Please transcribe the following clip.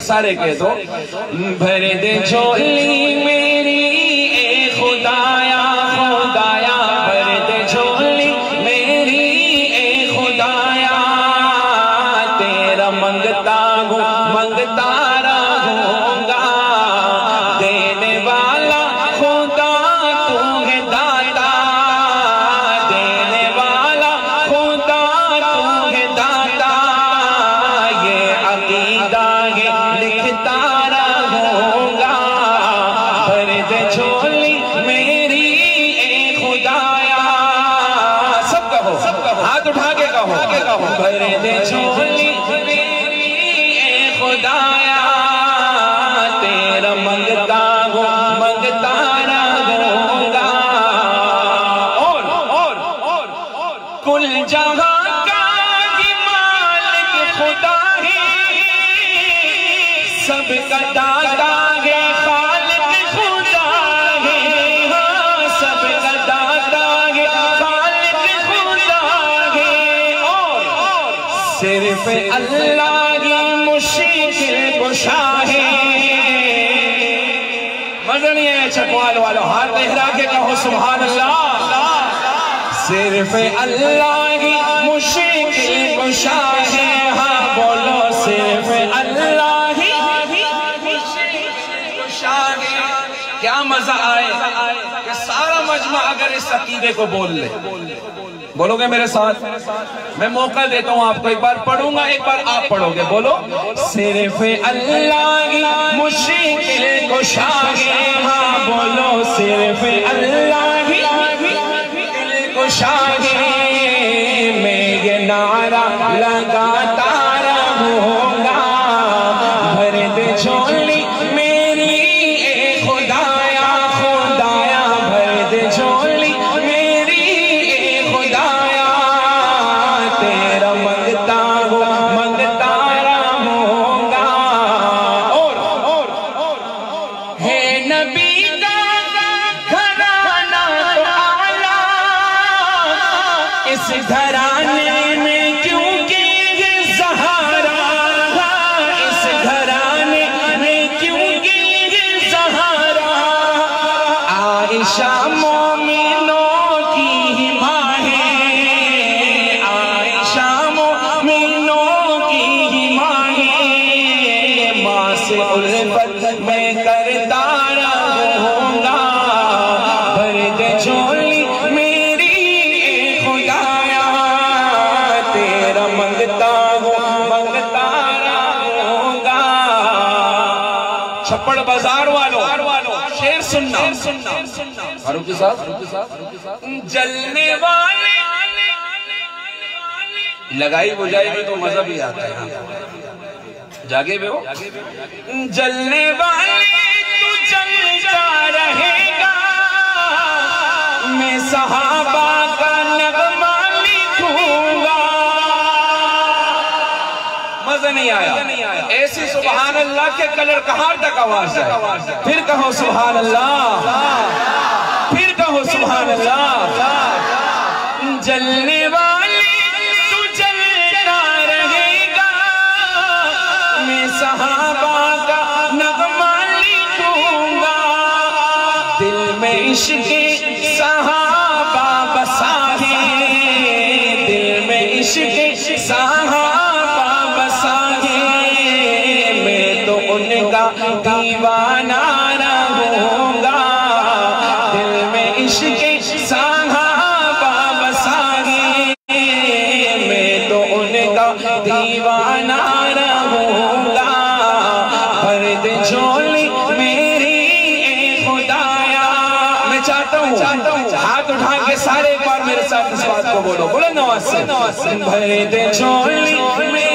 سارے کہہ دو بھر دے جھولی میری اے خدایا خدایا بھر دے جھولی میری اے خدایا تیرا منگتا رہوں گا دینے والا خدا تو ہے داتا دینے والا خدا تو ہے داتا یہ عقیدہ ہے لکھتا رہوں گا بھر دے جھولی میری اے خدایا سب کہو ہاتھ اٹھا کے کہو بھر دے جھولی میری اے خدایا تیرا منگتا رہوں گا اور کل جہاں کا ہی مالک خدا ہے سب کا داتا ہے خالق خدا ہے سب کا داتا ہے خالق خدا ہے اور صرف اللہ ہی مشکل کشا ہے مزہ نہیں ہے چکوال والو ہاتھ لہرا کے کہو سبحان اللہ صرف اللہ ہی مشکل کشا ہے ہاں بولو صرف اللہ ہی مشکل کشا ہے کیا مزہ آئے کہ سارا مجمع اگر اس عقیدے کو بول لے بولو گے میرے ساتھ میں موقع دیتا ہوں آپ کو ایک بار پڑھوں گا ایک بار آپ پڑھو گے بولو صرف اللہ ہی مشکل کشا ہے ہاں بولو صرف اللہ ہی مشکل کشا ہے میں یہ نعرہ لگاتا رہوں گا بھر دے جھولی میری اے خدایا خدایا بھر دے جھولی میری اے خدایا تیرا منگتا رہوں گا اور ہے نبی کا گھرانہ تو اعلیٰ اس گھرانے میں کیوں کہ یہ زہرا اس گھرانے میں کیوں کہ یہ زہرا عائشہ مومنوں کی ہی ماں ہے عائشہ مومنوں کی ہی ماں ہے ماں سے الفت میں کرتا رہوں گا بھر دے جھولی میری اے خدایا تیرا منگتا رہوں گا چھپڑ بازار والوں شیر سننا فاروق کے ساتھ جلنے والے لگائی بجائی میں تو مزہ بھی آتا ہے جاگے بے ہو جلنے والے تو جلتا رہے گا میں صحابہ کا نغمہ لکھوں گا مزہ نہیں آیا ایسی سبحان اللہ کے کلر کہاں تک آواز ہے پھر کہو سبحان اللہ پھر کہو سبحان اللہ جلنے والے تو جلتا رہے گا میں صحابہ کا نغمہ لکھوں گا دل میں عشق صحابہ بسا ہے دل میں عشق صحابہ بسا ہے میں تو ان کا دیوانہ رہوں گا دل میں عشق صحابہ بسا ہے میں تو ان کا دیوانہ رہوں گا بھر دے جھولی میری اے خدایا میں چاہتا ہوں ہاتھ اٹھا کے سارے ایک بار میرے ساتھ اس بات کو بولو بولو نواز سے بھر دے جھولی میری